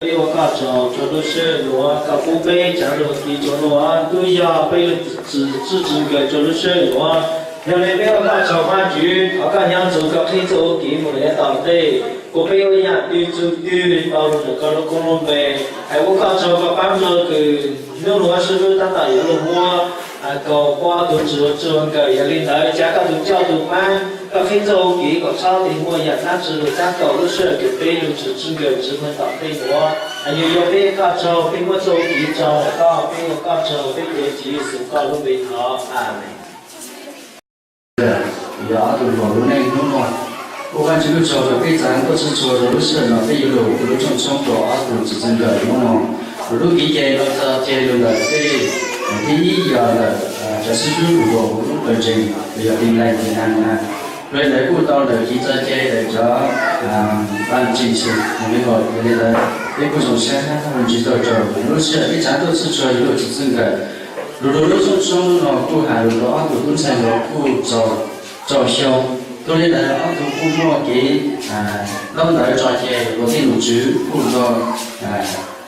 我家长做的是我家父辈家人的做我对呀，被自个做的是我，原来没有家长妈住，我家养做个黑做给我来当地，我被我养对做对到那个公路呗，还我家长个帮助个，那我是不是当大有了我，个花都做个也领导家个都教都班。các khi dâu ký có sao thì mua nhận nát sự các cầu lúc sửa kiểu bê lưu trừ chưng kiểu chưng hơn tạo tây của anh như yêu bê các châu bê mua dâu ký châu có bê các châu bê kế chỉ sự có lúc bê thọ amen giờ tụi nó lúc này nó nói cô bạn chỉ có cho được cái giá có chỉ cho được lúc sửa nó bây giờ lúc trong sống đó tụi chỉ chưng kiểu nó nói lúc ký chế nó ra chế được là cái giờ là cho sư phụ của lúc đời trình bây giờ đi lại thì ăn rồi lấy cụ tao để chỉ cho chơi để cho ban chỉ sự mình gọi cái này là cái cụ sống xe mình chỉ cho lúc xe cái giá tôi sẽ cho lúc chỉ dừng cái lúc xong nó cụ hà lúc đó cụ cũng sẽ nó cụ cho show tôi nên là cụ cụ mua cái lâu đời cho chơi có thể lục chữ cụ cho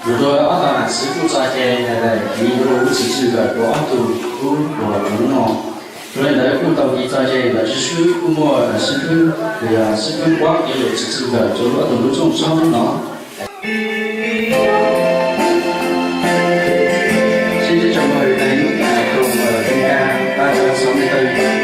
lúc đó là sư phụ cho chơi là cái lúc chỉ dừng cái đó cụ của nó rồi là cũng tàu đi ra đây là chỉ需cũng mua sư phân quá cái loại chỉ là cho nó tụi nó trong sau nó xin chào mời đến cùng tân ca 364.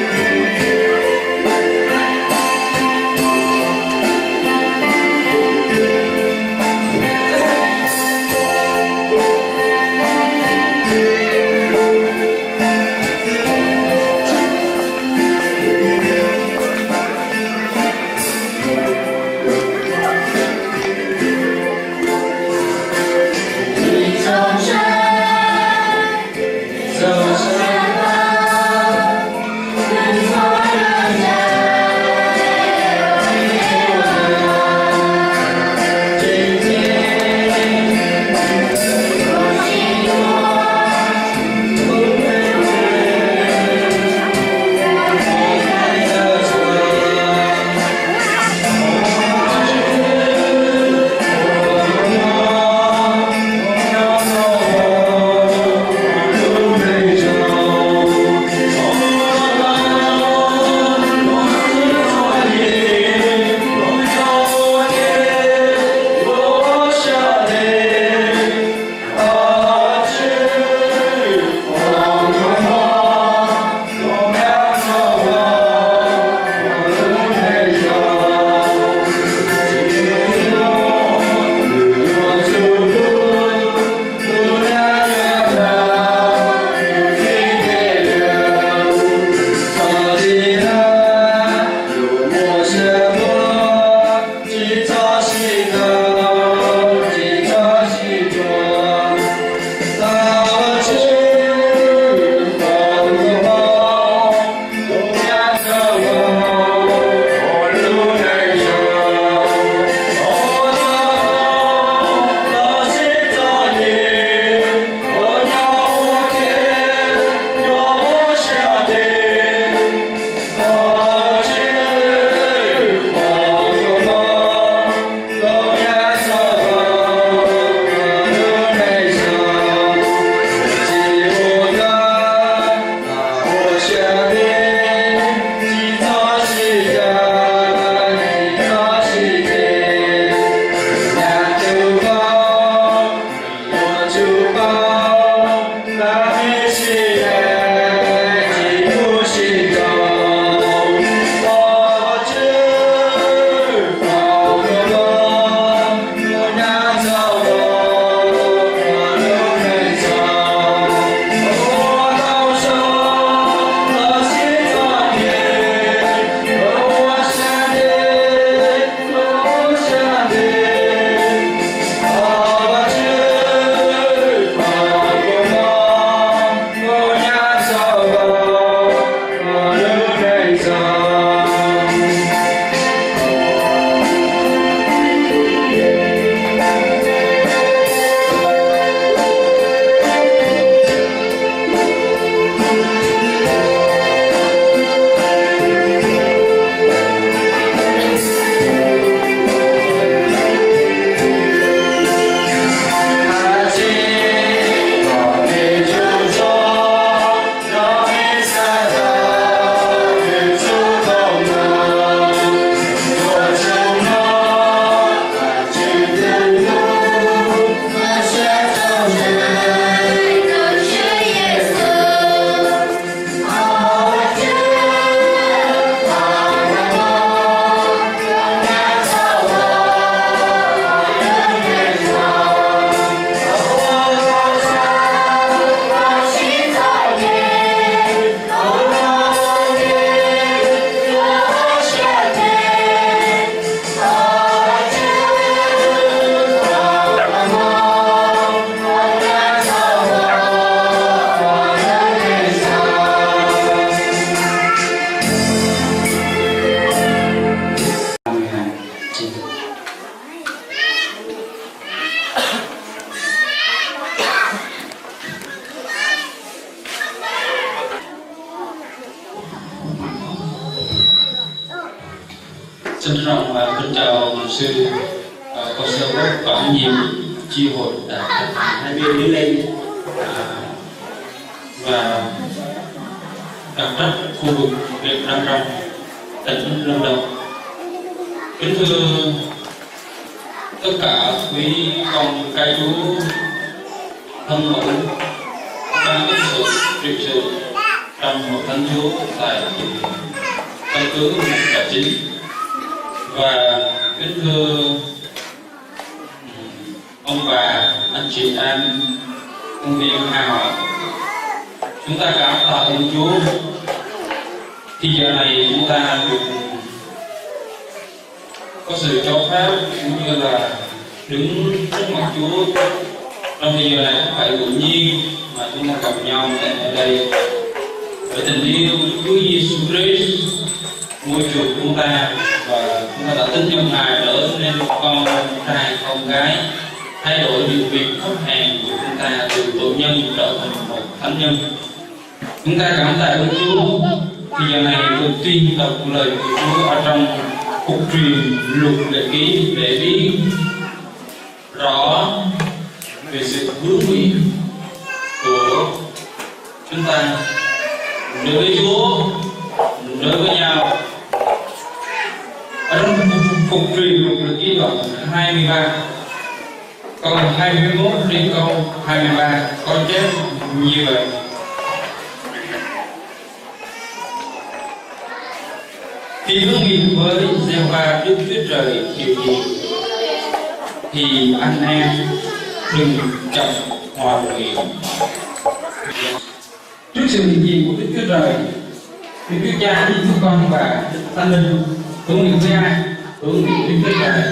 chào sư có sơ quản nhiệm chi hội đại hai bên đứng lên và đặc trách khu vực huyện Nam Trông, tỉnh Lâm Đồng. Kính thưa tất cả quý con cai chú thân mẫu đang ứng xử trị sự trong hội thánh Chúa tại căn cứ Cà Chính, và kính thưa ông bà, anh chị em, công viên Hào. Chúng ta cảm tạ ơn Chúa khi giờ này chúng ta được có sự cho phép cũng như là đứng trước mặt Chúa trong thời giờ này không phải tự nhiên mà chúng ta gặp nhau ở đây với tình yêu Chúa Giêsu Christ môi trường chúng ta, và chúng ta đã tin trong Ngài trở nên con trai con gái, thay đổi điều việc thấp hèn của chúng ta từ tội nhân trở thành một thánh nhân. Chúng ta cảm tạ ơn Chúa khi giờ này đầu tiên đọc lời của Chúa ở trong Cục truyền luật lệ ký để biết rõ về sự hướng nguyện của chúng ta đối với Chúa, đối với nhau. Ở trong Cục truyền luật lệ ký đoạn 23 câu 21 đến câu 23 có chép như vậy: khi hướng nguyện với Giê-hô-va Đức Chúa Trời điều gì thì anh em đừng chậm hòa nguyện. Trước sự hiện diện của Đức Chúa Trời, Đức Chúa Cha, Đức Chúa Con và Đức Thánh Linh hướng nguyện với ai? Hướng nguyện với Đức Chúa Trời,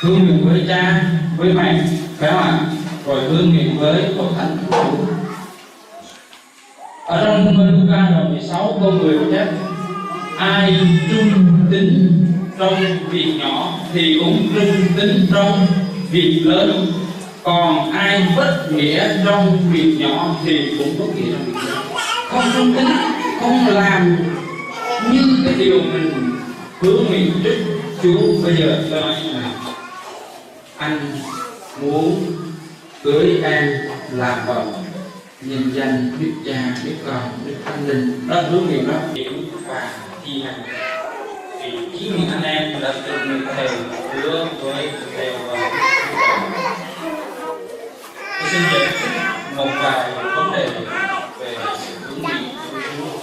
hướng nguyện với Cha, với mẹ, phải không ạ? Rồi hướng nguyện với Hội Thánh. Ở trong Thông Minh Luca đoạn 16 câu 10 chép: ai trung tín trong việc nhỏ thì cũng trung tín trong việc lớn, còn ai bất nghĩa trong việc nhỏ thì cũng bất nghĩa trong việc lớn. Không trung tín, không làm như cái điều mình hướng nguyện trước Chúa. Bây giờ tôi nói là anh muốn cưới em làm vợ, nhân danh Đức Cha, Đức Con, Đức Thánh Linh, đó hướng nguyện đó và thi hành. Vì chính những anh em đã từng thầy hứa với thầy và tôi xin giải thích một vài vấn đề về sự hướng nguyện của Chúa.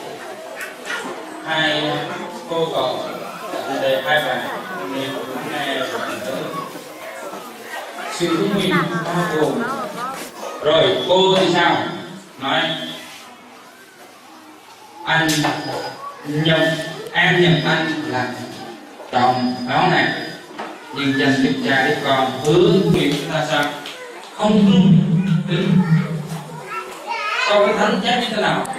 Hai cô cậu đề hai bài nên cũng nghe tới sự hướng nguyện bao gồm. Rồi cô thì sao? Nói anh nhận em nhận anh là chồng đó này, nhưng danh Đức Cha Đức Con hướng nguyện chúng ta sao? Không trung tín. Câu cái Thánh chép như thế nào?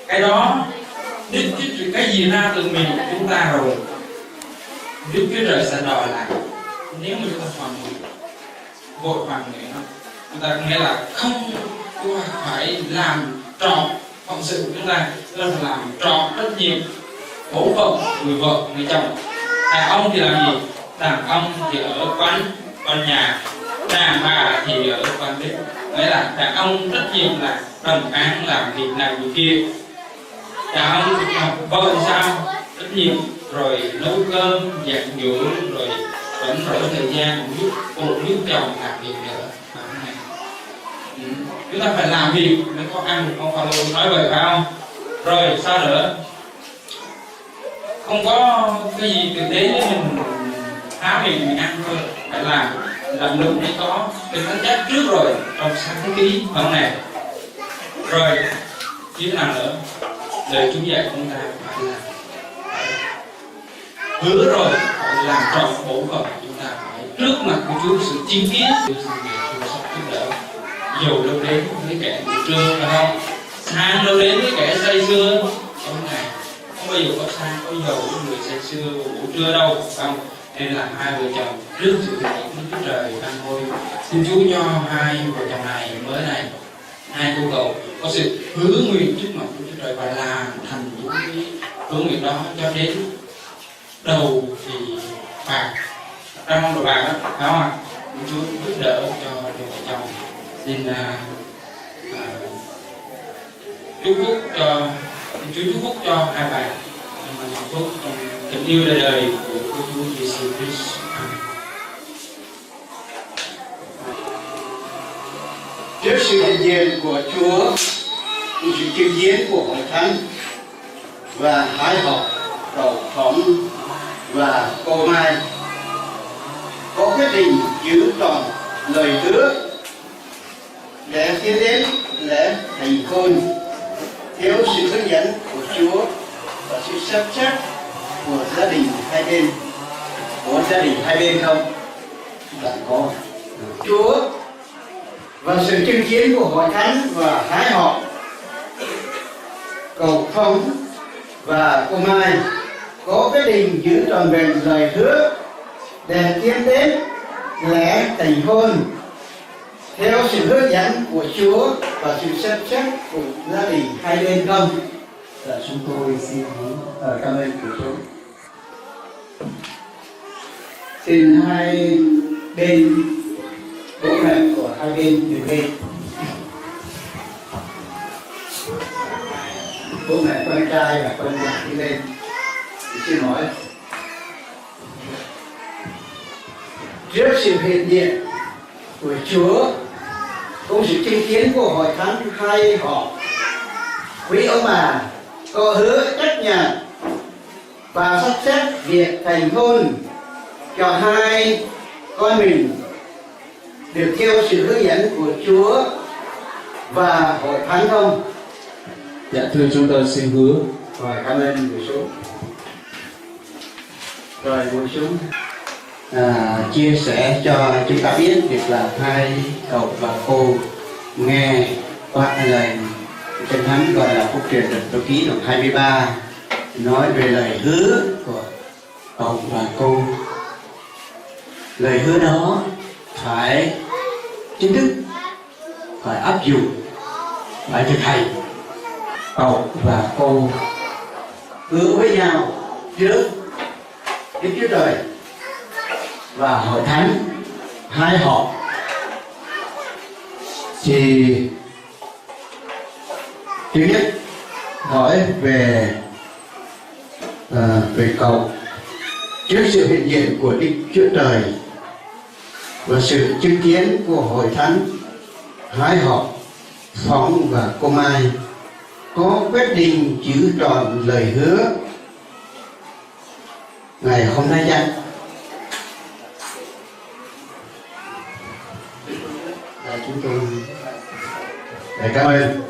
Cái đó Đức Chúa Trời, cái gì ra từ miệng của chúng ta rồi Đức Chúa Trời sẽ đòi lại. Nếu mà chúng ta hoàn nguyện, vội hoàn nguyện, chúng ta nghĩa là không phải làm trọn phận sự của chúng ta phải làm trọn trách nhiệm bổn phận người vợ người chồng. Đàn ông thì làm gì? Đàn ông thì ở quán nhà, đàn bà thì ở quán bếp. Nghĩa là đàn ông trách nhiệm là đồng áng làm việc này việc kia. Đàn ông vợ sao? Trách nhiệm rồi nấu cơm, giặt giũ, rồi vẫn rỗi thời gian giúp phụ giúp chồng làm việc nữa. Chúng ta phải làm việc mới có ăn, không phải luôn nói vậy phải không? Rồi sao nữa? Không có cái gì thực tế với mình há miệng mình ăn thôi, phải làm được mới có cái thánh chắc trước rồi trong sáng ký phần này. Rồi như thế nào nữa? Lời Chúa dạy chúng ta phải làm, hứa rồi phải làm trọn bổn phận. Chúng ta phải trước mặt của Chúa sự chứng kiến, Chúa sắp giúp đỡ. Dầu đâu đến với kẻ ngủ trưa phải không? Sang đâu đến với kẻ say sưa. Hôm này không bao giờ có sang có dầu với người say sưa ngủ trưa đâu, phải không? Nên là hai vợ chồng trước sự hiện diện của Chúa Trời ăn ngôi. Xin Chúa cho hai vợ chồng này mới này, hai cô cậu có sự hứa nguyện trước mặt của Chúa Trời và làm thành những cái hứa nguyện đó cho đến đầu thì bạc, trong món đồ bạc đó, phải không ạ? Chúa giúp đỡ cho vợ chồng. Xin chúc phúc cho Chúa chúc phúc cho hai bạn hạnh phúc trong tình yêu đời đời của Chúa Giêsu Christ. Trước sự hiện diện của Chúa, sự chứng kiến của hội thánh và hai học Cậu Phóng và cô Mai có quyết định giữ trọn lời hứa để tiến đến lễ thành hôn theo sự hướng dẫn của Chúa và sự sắp xếp của gia đình hai bên. Có gia đình hai bên không? Đã có. Chúa và sự chứng kiến của hội thánh và hai họ Cậu Phong và cô Mai có quyết định giữ trọn vẹn lời hứa để tiến đến lễ thành hôn theo sự hướng dẫn của Chúa và sự sắp xếp của gia đình hai bên không? Dạ, chúng tôi xin cảm ơn của Chúa. Xin hai bên, bố mẹ của hai bên đứng lên. Bố mẹ con trai và con gái đi lên. Xin hỏi, trước sự hiện diện của Chúa cùng sự chứng kiến của hội thánh hai họ, quý ông bà có hứa chấp nhận và sắp xếp việc thành hôn cho hai con mình được theo sự hướng dẫn của Chúa và hội thánh không? Dạ thưa chúng tôi xin hứa. Rồi, cảm ơn ngồi xuống. Rồi ngồi xuống. Chia sẻ cho chúng ta biết việc là hai cậu và cô nghe qua lời Kinh Thánh gọi là Phúc Truyền Đợt Tô Ký đoạn 23 nói về lời hứa của cậu và cô. Lời hứa đó phải chính thức, phải áp dụng, phải thực hành. Cậu và cô hứa với nhau trước Đức Chúa Trời và hội thánh hai họ. Thì thứ nhất hỏi về cậu trước sự hiện diện của Đức Chúa Trời và sự chứng kiến của hội thánh hai họ Phong và cô Mai có quyết định giữ trọn lời hứa ngày hôm nay chăng? Chúng tôi cảm ơn.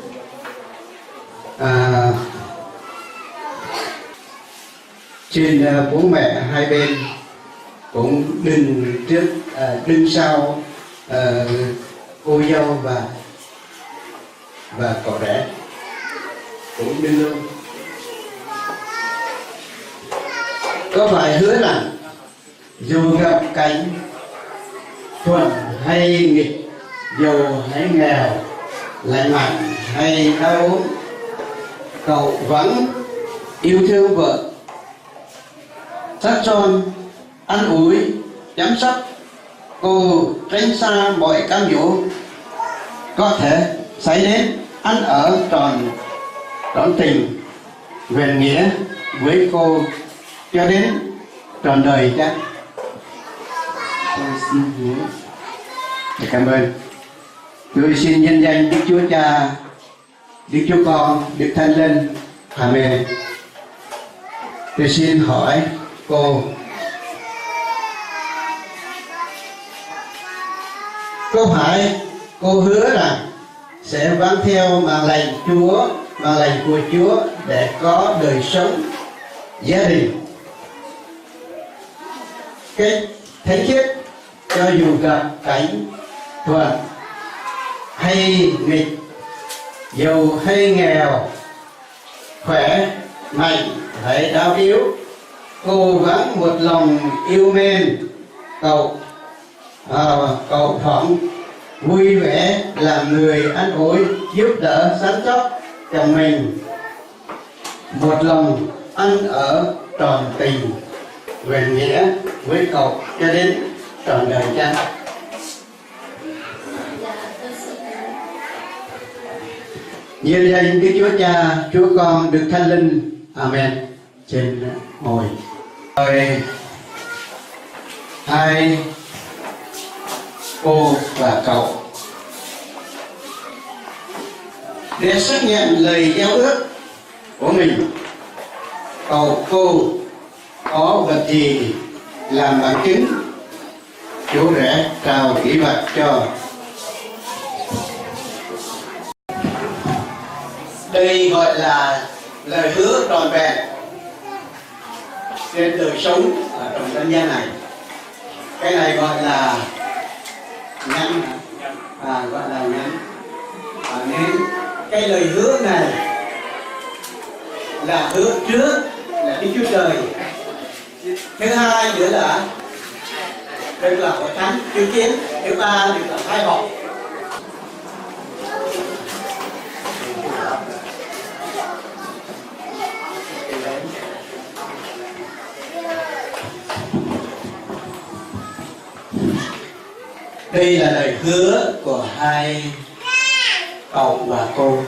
Xin bố mẹ hai bên cũng đứng sau cô dâu và cậu rể cũng đứng luôn. Có phải hứa rằng dù gặp cảnh thuận hay nghịch, dù hay nghèo, lành mạnh hay đau ốm, cậu vẫn yêu thương vợ, sát son, ăn ủi, chăm sóc cô, tránh xa mọi cám dỗ có thể xảy đến, ăn ở trọn tình vẹn nghĩa với cô cho đến trọn đời chắc? Tôi xin hứa. Cảm ơn. Tôi xin nhân danh Đức Chúa Cha, Đức Chúa Con, Đức Thánh Linh. Amen. Tôi xin hỏi cô, có phải cô hứa rằng sẽ vâng theo mạng lệnh Chúa, mạng lệnh của Chúa để có đời sống gia đình cách thánh khiết, cho dù gặp cảnh thuận hay nghịch, giàu hay nghèo, khỏe mạnh hay đau yếu, cô vẫn một lòng yêu mến cậu Phóng, vui vẻ làm người an ủi, giúp đỡ săn sóc chồng mình, một lòng ăn ở tròn tình vẹn nghĩa với cậu cho đến trọn đời cha. Nhân danh Đức Chúa Cha, Chúa Con, Đức Thánh Linh. Amen. Trên ngồi. Rồi hai cô và cậu để xác nhận lời giao ước của mình, cậu cô có vật gì làm bằng chứng, chú rể trao kỷ vật cho. Đây gọi là lời hứa trọn vẹn trên đời sống ở trong nhân gian này. Cái này gọi là nhẫn, gọi là nhẫn. Nên cái lời hứa này là hứa trước là Đức Chúa Trời. Thứ hai nữa là đây là hội thánh chứng kiến. Thứ ba được là hai họ. Đây là lời hứa của hai cậu và cô.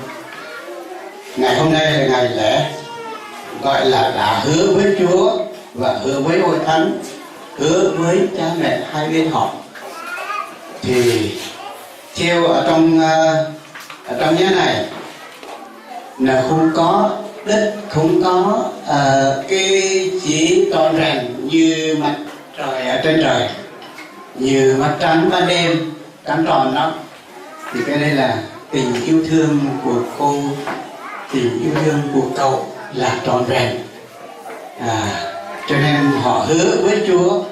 Ngày hôm nay là ngày lễ, gọi là đã hứa với Chúa và hứa với hội thánh, hứa với cha mẹ hai bên họ. Thì theo ở trong nhà này là không có đất, không có cái gì trọn ràng như mặt trời ở trên trời, như mặt trăng ban đêm trăng tròn đó. Thì cái đây là tình yêu thương của cô, tình yêu thương của cậu là trọn vẹn. Cho nên họ hứa với Chúa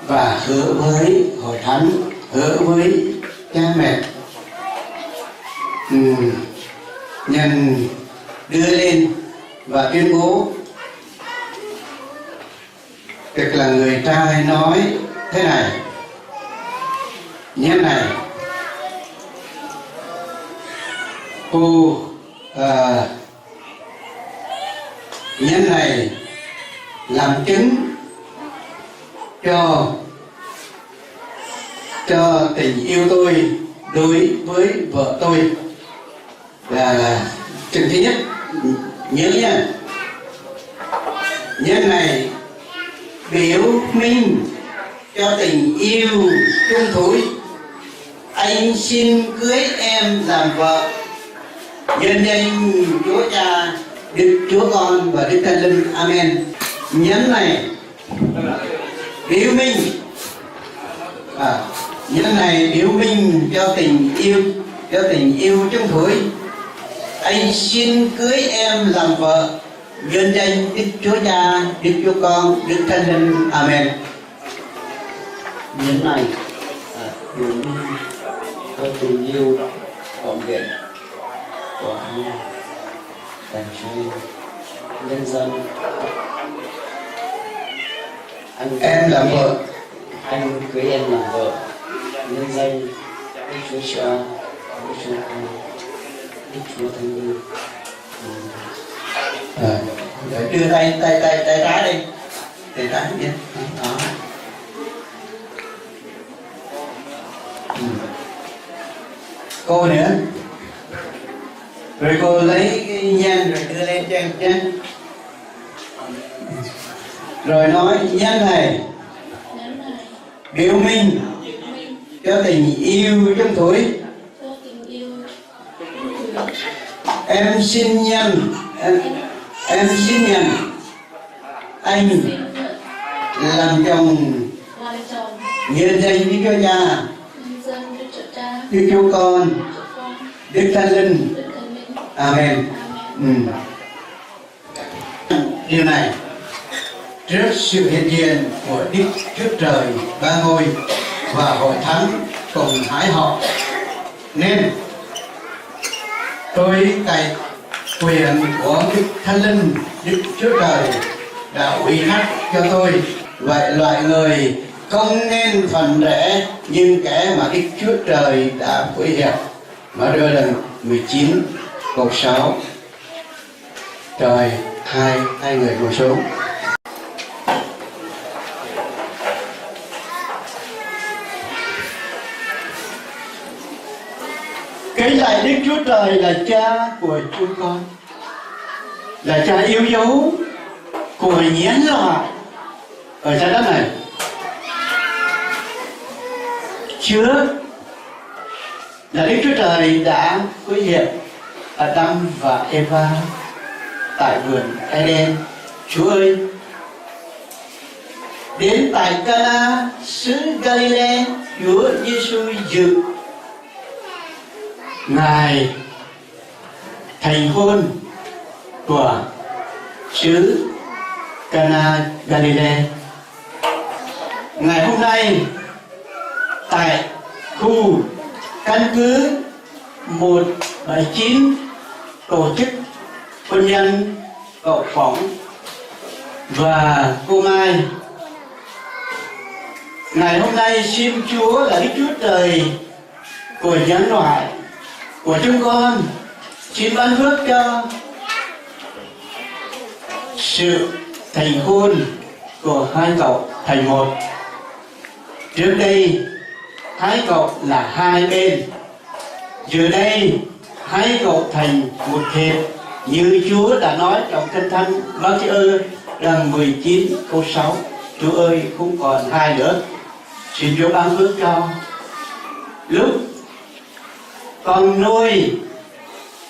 và hứa với hội thánh, hứa với cha mẹ. Nhân đưa lên và tuyên bố, tức là người trai nói thế này, nhân này, cô nhân này làm chứng cho tình yêu tôi đối với vợ tôi. Là chứng thứ nhất, nhớ nha, nhân này biểu minh cho tình yêu chung thủy. Anh xin cưới em làm vợ. Nhân danh Chúa Cha, Đức Chúa Con và Đức Thánh Linh. Amen. Nhấn này biểu minh, nhấn này biểu minh cho tình yêu chung thủy. Anh xin cưới em làm vợ. Nhân danh Đức Chúa Cha, Đức Chúa Con, Đức Thánh Linh. Amen. Nhấn này biểu minh cho tình yêu trọn vẹn của anh dành cho nhân dân. Em làm vợ. Anh cưới em làm vợ. Nhân danh Đức Chúa Cha, Đức Chúa Con, Đức Chúa Thánh Linh. Đưa tay trái đi, tay trái đi. Đó. Cô nữa, rồi cô lấy cái nhang rồi đưa lên cho em nhé. Rồi nói nhang này biểu minh cho tình yêu chung thủy. Em xin nhận anh làm chồng. Nhân danh Đức Chúa Cha, Đức Chúa Con, Đức Thánh Linh. Amen. Điều này trước sự hiện diện của Đức Chúa Trời Ba Ngôi và hội thánh cùng hai họ, nên tôi cậy quyền của Đức Thánh Linh, Đức Chúa Trời đã ủy thác cho tôi. Vậy loại người không nên phần rẽ nhưng kẻ mà Đức Chúa Trời đã phối hiệp. Mở đưa lần 19 câu 6. Rồi hai người ngồi xuống. Kính lạy Đức Chúa Trời là Cha của chúng con, là Cha yêu dấu của nhân loại ở trái đất này. Trước là Đức Chúa Trời đã quy hiện Adam và Eva tại vườn Eden. Chúa ơi, đến tại Cana xứ Galilee, Chúa Giêsu dự Ngài thành hôn của xứ Cana Galilee. Ngày hôm nay tại khu căn cứ 179 tổ chức hôn nhân Cậu Phỏng và cô Mai, ngày hôm nay xin Chúa là Đức Chúa Trời của nhân loại, của chúng con, xin ban phước cho sự thành hôn của hai cậu thành một. Trước đây hai cậu là hai bên, giờ đây hai cậu thành một thịt, như Chúa đã nói trong Kinh Thánh Matthew đoạn 19 câu 6. Chúa ơi, không còn hai nữa. Xin Chúa ban phước cho lúc con nuôi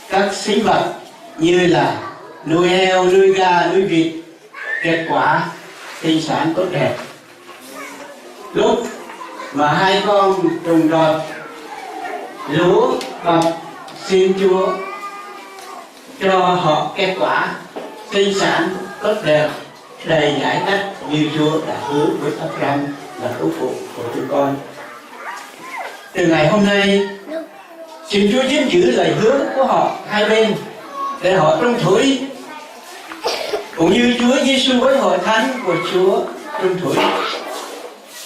các sinh vật như là nuôi heo, nuôi gà, nuôi vịt, kết quả sinh sản tốt đẹp. Lúc mà hai con trùng đọt lúa bọc, xin Chúa cho họ kết quả sinh sản tốt đẹp, đầy giải đất như Chúa đã hứa với Abraham là tổ phụ của chúng con. Từ ngày hôm nay, xin Chúa gìn giữ lời hứa của họ hai bên để họ tuân thủ, cũng như Chúa Giêsu với hội thánh của Chúa tuân thủ.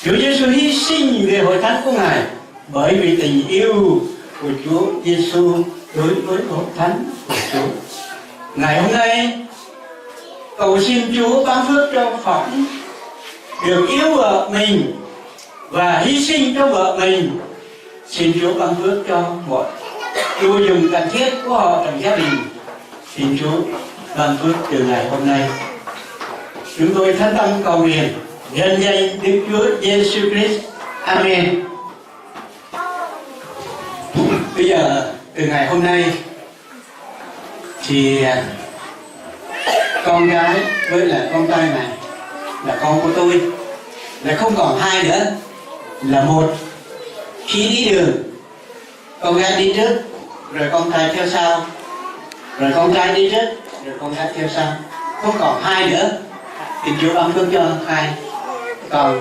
Chúa Giêsu hy sinh về hội thánh của Ngài bởi vì tình yêu của Chúa Giêsu đối với hội thánh của Chúa. Ngày hôm nay, cầu xin Chúa ban phước cho Phỏng được yêu vợ mình và hy sinh cho vợ mình. Xin Chúa ban phước cho mọi tiêu dùng cần thiết của họ trong gia đình. Xin Chúa ban phước từ ngày hôm nay. Chúng tôi thánh tâm cầu nguyện nhân danh Đức Chúa Giêsu Christ. Amen. Bây giờ từ ngày hôm nay thì con gái với lại con trai này là con của tôi, là không còn hai nữa, là một. Khi đi đường, con gái đi trước rồi con trai theo sau, rồi con trai đi trước rồi con gái theo sau, không còn hai nữa. Thì Chúa ban phước cho hai con.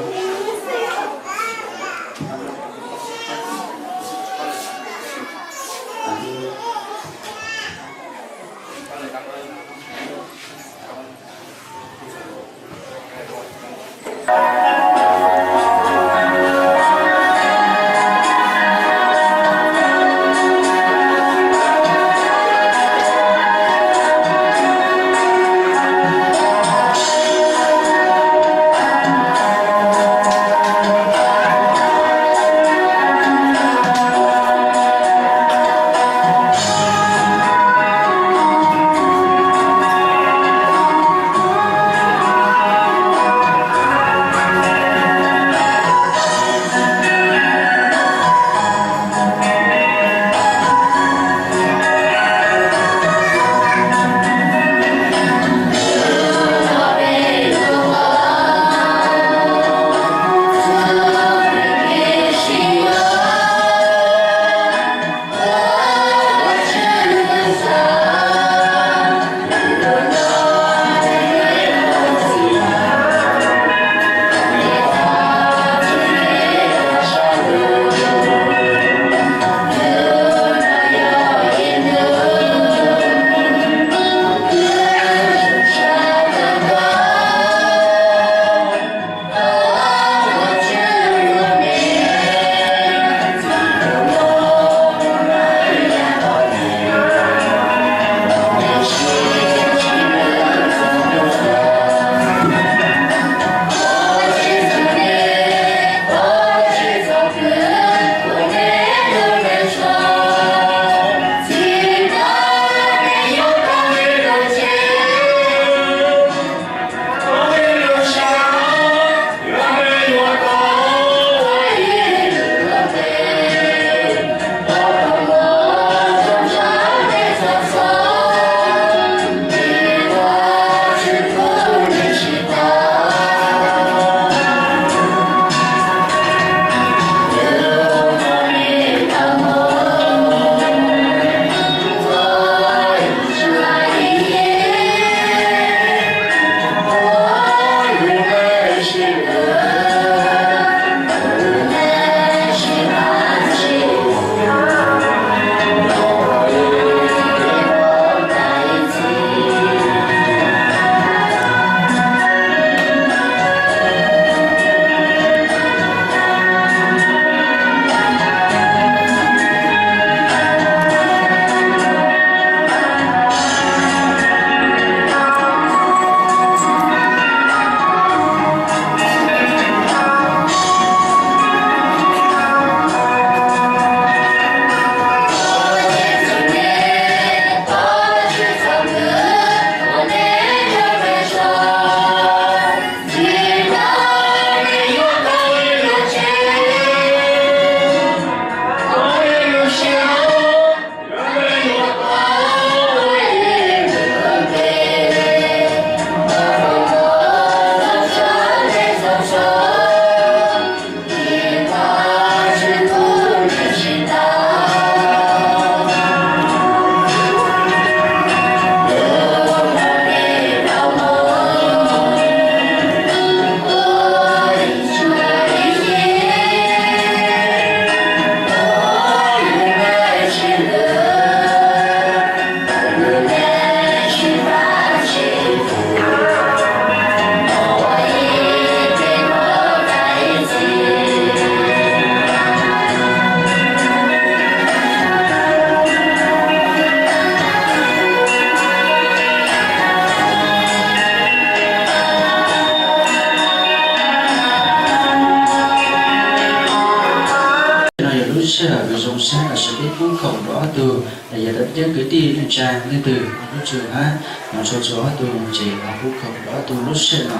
trong sáng là sự biết muốn khẩu đó từ là giờ đến cái đi lên trang lên từ lúc trường ha mà cho từ chỉ là phú khẩu đó từ lúc sẽ nó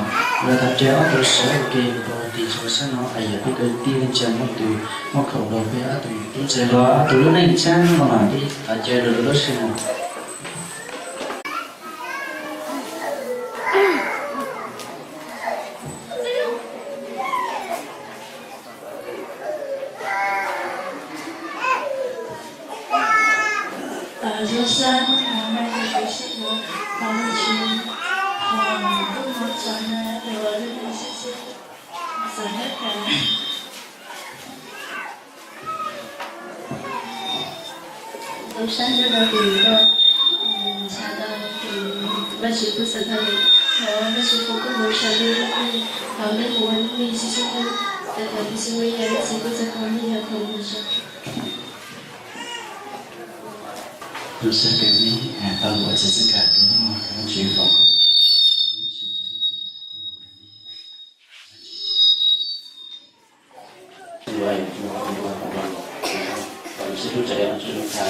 là thật chéo từ sẽ ok rồi thì cho sáng nó là giờ biết cái đi lên trang một từ một khẩu đầu với từ lúc sẽ đó từ lúc lên trang mà đi ở chơi được lúc sẽ nó人生我们的学习和我们去和不同转的我的那些怎么的。人生这个比的，查到那是不是他的，那是不跟我说的那那我那是现在，不是我也是不是考虑要考虑什么。tôi sẽ kể đi tao gọi sẽ tất cả những chuyện phòng vậy tôi sẽ chú trẻ cho chúng ta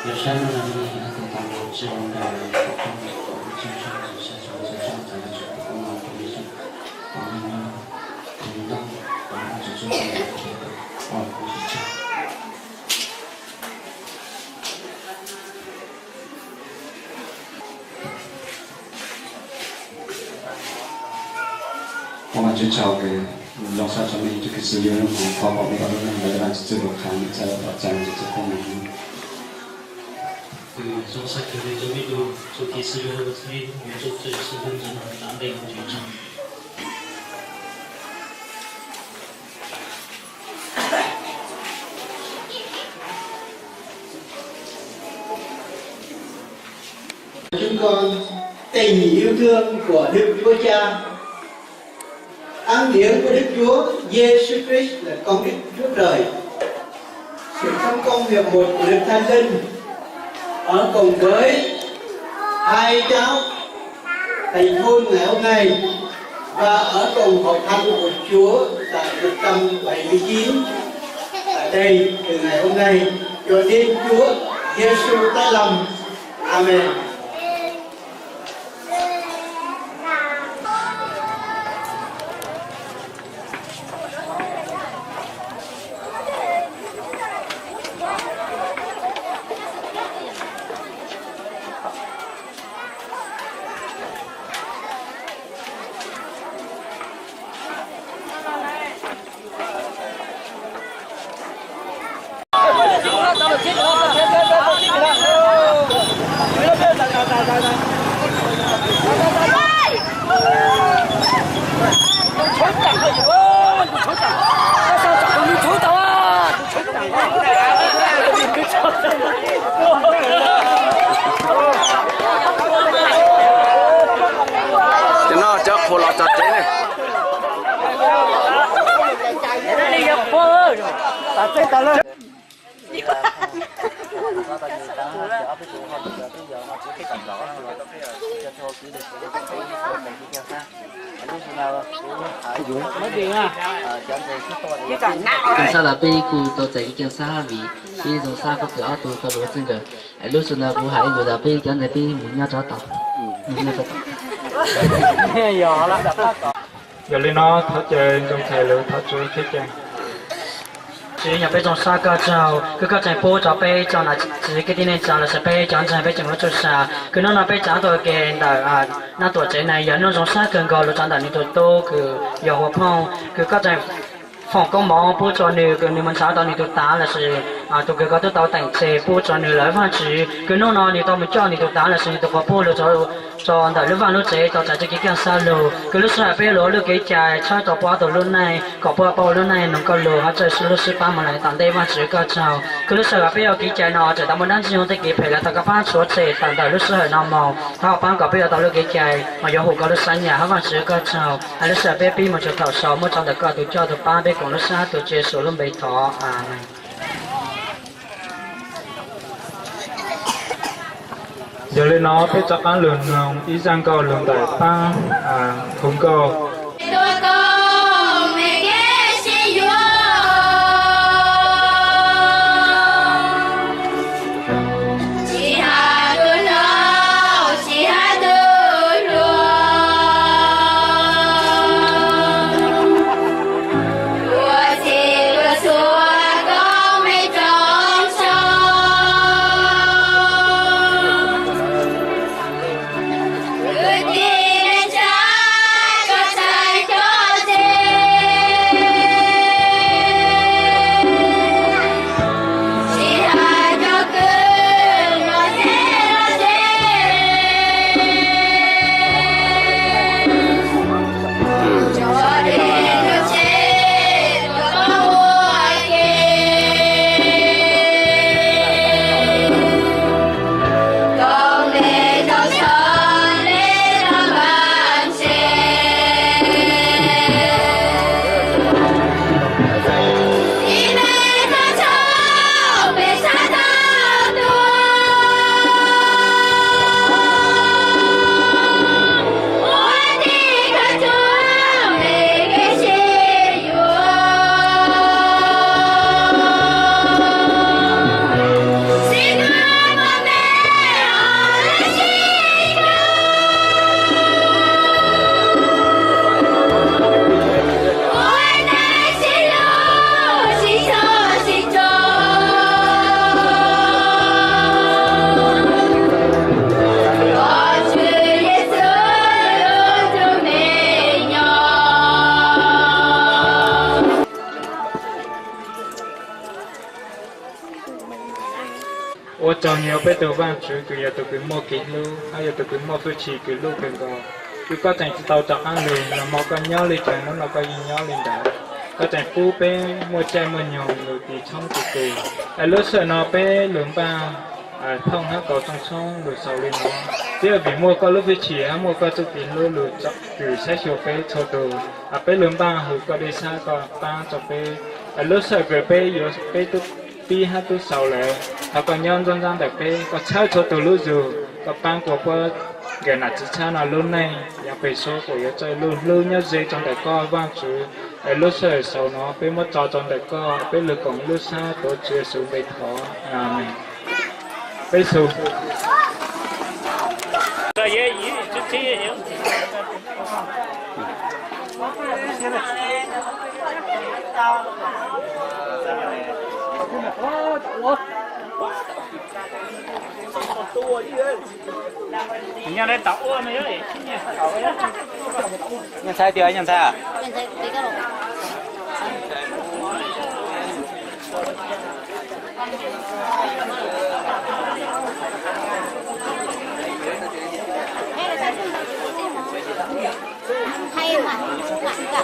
nếu sáng nó làm gì thì tao sẽ không đào我们就找给龙沙上面这个资源和淘宝那个那个这个看才到这样子这方面。trong sách thì tôi biết được số kỹ sư và thấy một số kỹ sư hướng dẫn là đáng để một chuyện trong chúng con tình yêu thương của Đức Chúa Cha, ân điển của Đức Chúa Giêsu Christ là con Đức Chúa Trời, sự sống công việc một của Đức Thánh Linh ở cùng với hai cháu thành hôn ngày hôm nay và ở cùng hội thánh của Chúa tại 179 tại đây từ ngày hôm nay cho đến Chúa Giêsu tái lâm. Amen. nó chắc khổ lọt chặt thế này. cảnh sát là bên cụ tổ chức cảnh sát vì khi tổ sát có cửa tổ có lối chân rồi lúc xuân là phụ hải người là bên cái này bên mình nhau cho tàu giờ lên nó tháo chơi trong thầy lửa tháo chơi chết chơi chỉ nhà bây trong xa cơ chào cứ các thầy bố cháu bây trong là chỉ cái tin này chào là sẽ bây trong thầy bây trong nó chút xa cứ nó là bây cháu tôi kèn đợi nó tuổi trẻ này giờ nó trong xa gần gọi là trong đợt này tôi tô cứ giờ hộp phong cứ các thầy phòng công mỏ bố cho nữ cứ nếu mình sao tao nữ tôi tá là sự tôi cứ có tôi tao tặng xe bố cho nữ lại phát chỉ cứ nó nói tao mới cho nữ tôi tá là sự tôi có bố là cho đợi lúc vào lúc chế tao chạy cho cái xa lù cứ lúc sau bé lúa lúc cái chạy chơi tao qua tao lúc này có bao lúc này nó có lù họ chơi lúc sáu ba mà lại tặng đây phát chỉ có chào cứ lúc sau bé cái chạy nó chạy tao muốn đánh chiêu tới cái phải là tao có phát số chế tặng đợi lúc sau nó màu họ bán có bé tao lúc cái chạy mà giờ hồ có lúc sáng nhà họ phát chỉ có chào lúc sau bé pi mà cho tao sáu mà trong đợt có tụi cho tụi ba bé còn lúc sau tụi chơi số luôn bị thọ này giờ lên nó phải chắc ăn lường ý rằng câu lường đại ba không câu tôi có mẹ ghé xe 我早年被豆瓣主佢有豆佢摸幾路，還有豆佢摸飛起佢路佢個，佢個陣知道就啱路，又摸個nhau嚟講，nó có nhau lên đó, có陣phu bé mua chai mua nhom rồi thì trong từ từ, lúc sợ nó bé lớn ba, thông hát có trong trong rồi sau lên nó, chỉ là vì mua có lúc về chỉ mua có chút tiền lúc rồi chọn từ sẽ chiều bé cho đồ, bé lớn ba hồi có đi xa có ba cho bé, lúc sợ về bé rồi bé tụt pi hát tụt sau lại, có nhau trong trong đặc bé có chơi cho đồ lúc rồi, có ban của qua cái nào chỉ cha nào luôn này, nhà phải số của nhà chơi luôn luôn nhớ dây trong đại co vang chú, lúc sau sau nó bé mất trò trong đại co, bé lực còn lúc xa tổ chức xuống bê thọ, mình bé số. Nhà đây tàu ôm mấy đấy, nhà sai tiền nhà sai à? Nhà sai tí cái rồi. Hay mà, mạnh cả.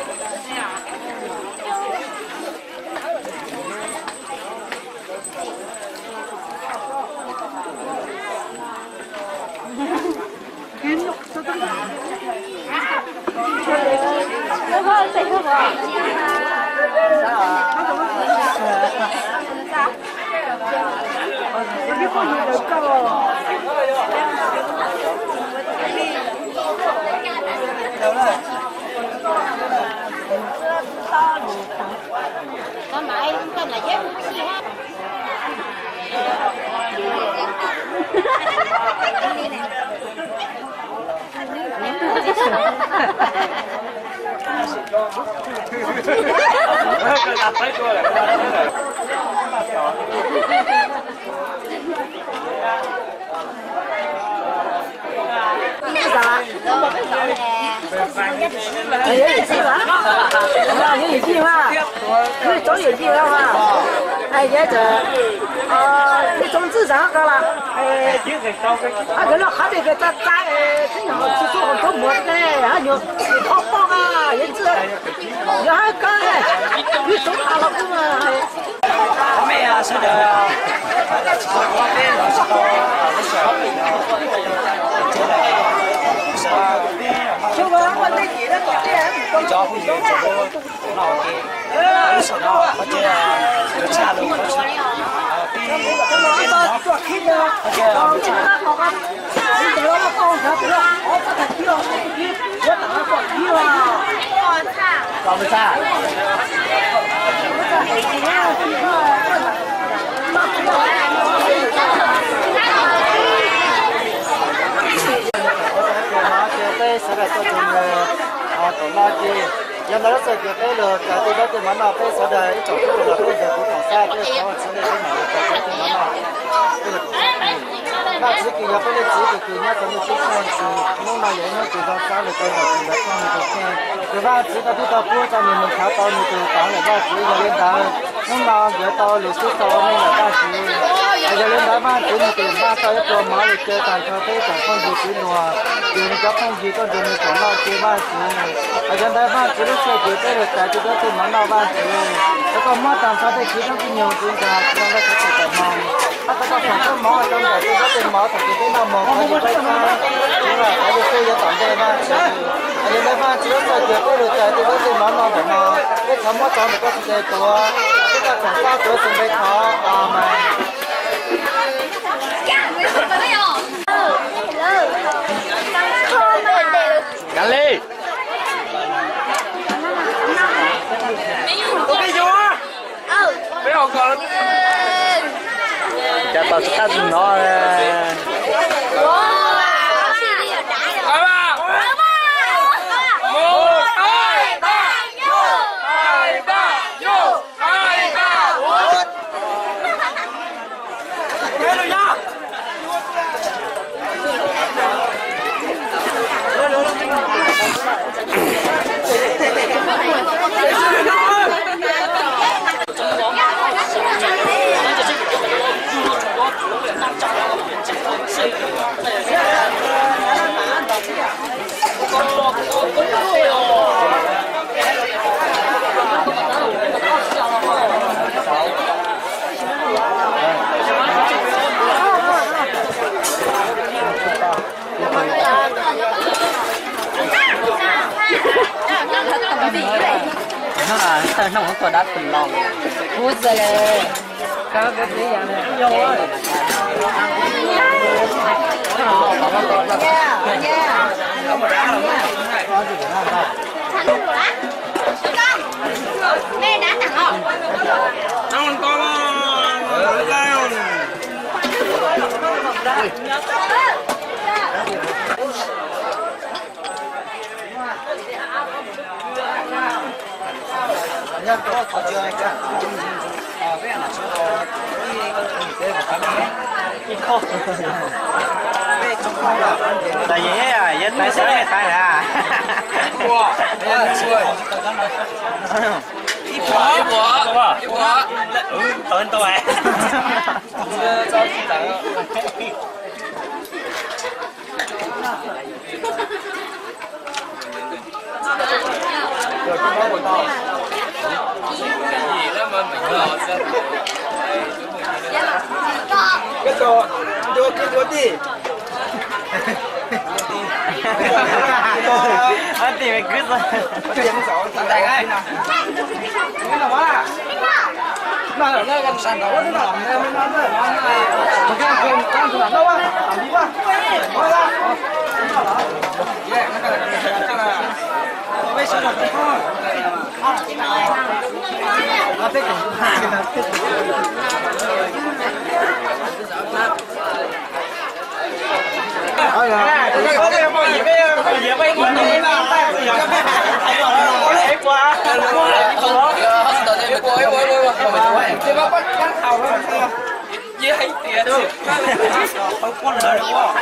Con mày con là chết gì ha?有计划，你总有计划嘛？哎，也这，你总智商高了，哎，个了还得个咋，这样去做很多模的，还有淘宝啊，也这，也还高嘞，你总大了不嘛？没啊，是的，就我那几个这人，你找回去这个闹的，有时候或者有下路，做开的，你得了高头，不要，这个不要，别打过去了。搞不上。cái sẽ là cho chúng tổ la chi, nhưng mà nó sẽ được cái lừa cả từ đó từ mà nó cái sẽ là cái chỗ cái lừa cái giờ cũng còn xa cái đó sẽ là cái mà cái từ mà nó chỉ kỳ là cái chỉ kỳ nhá còn một chút hơn thì nó mà vậy nó từ đó xa được cái là từ đó không được cái từ ba chỉ là cái tao mua cho mình khá to mình từ đó là ba chỉ là lên đó nó mà giờ to lừa chút to nên là ba chỉ giờ lên đó ba chỉ mình từ ba to cáiตัวmà được chơi tài cho cái tài không gì chỉ nua tiền cho không gì có tiền của nó chơi ba chỉ giờ đây ba chỉ lúc chơi chơi cái được tại từ đó từ mà nó ba chỉแล้วก็มาตามซาได้คิดต้องกินยงจริงจังต้องได้คิดแต่มองถ้าก็ต้องต้องมองจนแต่ตัวก็เป็นหมอแต่ตัวเป็นมองเขาอยู่ใกล้ๆนี่แหละเขาจะช่วยจะต่อได้บ้างใช่อันนี้ได้บ้างที่เราเจอก็รู้ใจตัวก็เป็นหมอนอนแบบนอนได้คำว่าจอมก็คือใจตัวที่จะของฟ้าตัวสิ่งไปขอมา Cắn đi. Tôi đi vô á. Mấy ông còn chả tao sẽ cắt nó. 那我做的很老了。不是嘞，刚刚这样的。有啊。Mẹ đã tặng họ. Ăn con nhân có khó chơi cả cái là chỗ cái của cái khó cái trong không là tại vì à nhất tại sao lại phải là wow đây là chơi一波等等哎着急等有什么味道cái đồ đi anh tìm mày cứ rồi tiền số đại cái nào cái nào quá nào ở nơi gần sàn đó nó làm em nó nói một cái con sàn đâu á làm gì quá quá ra nó là bây giờ là con nó thích có cái bao gì cái con này là tay gì có lẽ quá cái bác bắt thầu nó gì hay tiền được không con lời đúng không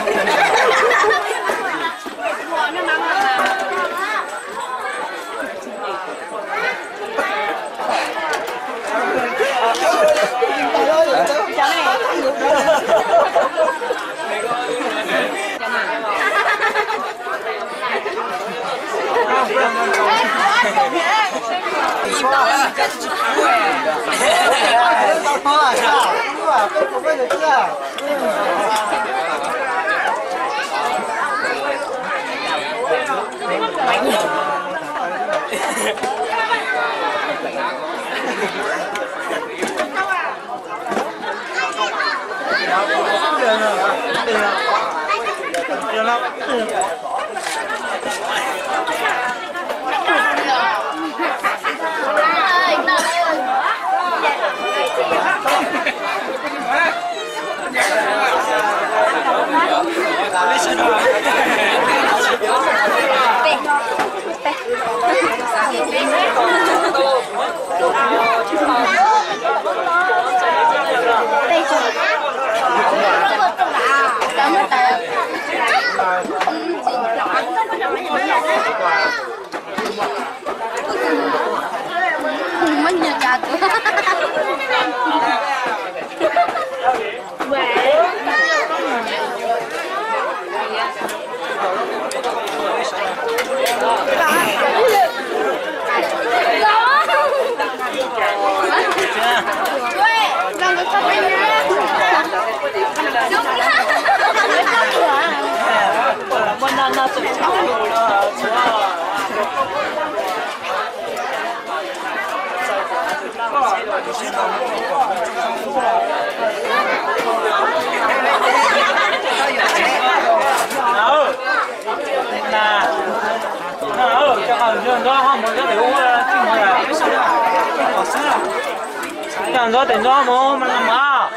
Chẳng rõ tiền rõ mà mà làm à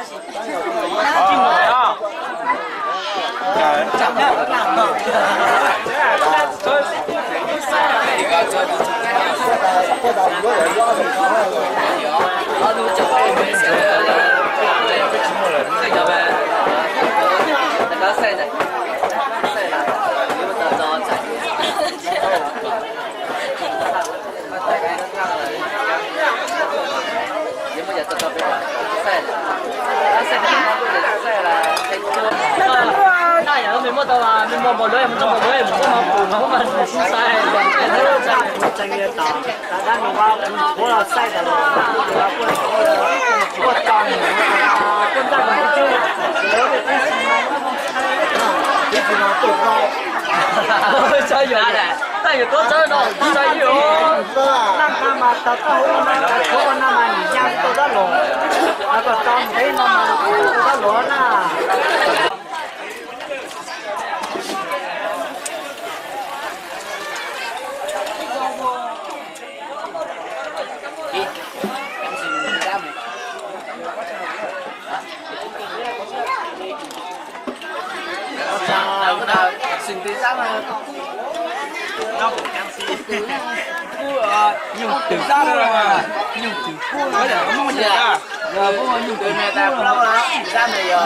chim rồi à chậm nhá大人没摸到啊，没摸到没摸到，没摸到，我们是晒，这个大，大家你话我了晒的了，我当年啊，跟大人就我的真心啊，一直拿豆包，加油的，大那有多真哦，多真有。那干嘛到到后那个车那么你家都在落，那个当没那么都在落呢。sinh tế giác là nó cũng đang xin dùng từ giác là dùng từ cua nó để nó mong gì à giờ bố dùng từ mẹ ta lâu đó giác này giờ